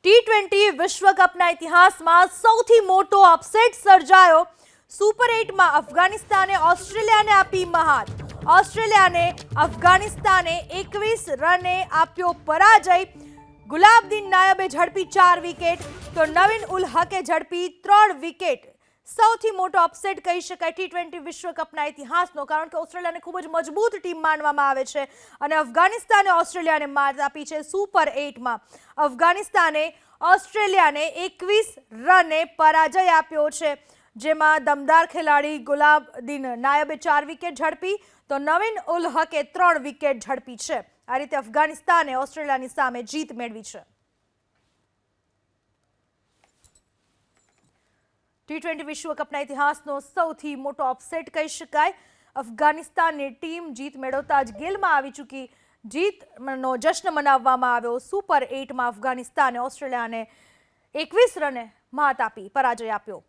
T20 વિશ્વકપના ઇતિહાસમાં સૌથી મોટો અપસેટ સર્જાયો। સુપર 8માં અફઘાનિસ્તાને ઓસ્ટ્રેલિયાને આપી મહાત। ઓસ્ટ્રેલિયાને અફઘાનિસ્તાને 21 રને આપ્યો પરાજય। ગુલાબદીન નાયબે ઝડપી 4 વિકેટ તો નવીન ઉલ હકે ઝડપી 3 વિકેટ। સૌથી મોટો અપસેટ કહી શકાય ટી20 વિશ્વકપના ઇતિહાસનો, કારણ કે ઓસ્ટ્રેલિયાને ખૂબ જ મજબૂત ટીમ માનવામાં આવે છે અને અફઘાનિસ્તાને ઓસ્ટ્રેલિયાને માત આપી છે। સુપર 8માં અફઘાનિસ્તાને ઓસ્ટ્રેલિયાને 21 રને પરાજય આપ્યો છે, જેમાં દમદાર ખેલાડી ગુલાબદીન નાયબે 4 વિકેટ ઝડપી તો નવીન ઉલ હકે 3 વિકેટ ઝડપી છે। આ રીતે અફઘાનિસ્તાને ઓસ્ટ્રેલિયાની સામે જીત મેળવી છે। ટી20 વિશ્વકપના ઇતિહાસનો સૌથી મોટો અપસેટ કહી શકાય। અફઘાનિસ્તાનની ટીમ જીત મેળવતા જ ગેલમાં આવી ચૂકી। જીતનો જશ્ન મનાવવામાં આવ્યો। સુપર 8માં અફઘાનિસ્તાને ઓસ્ટ્રેલિયાને 21 રને માત આપી પરાજય આપ્યો।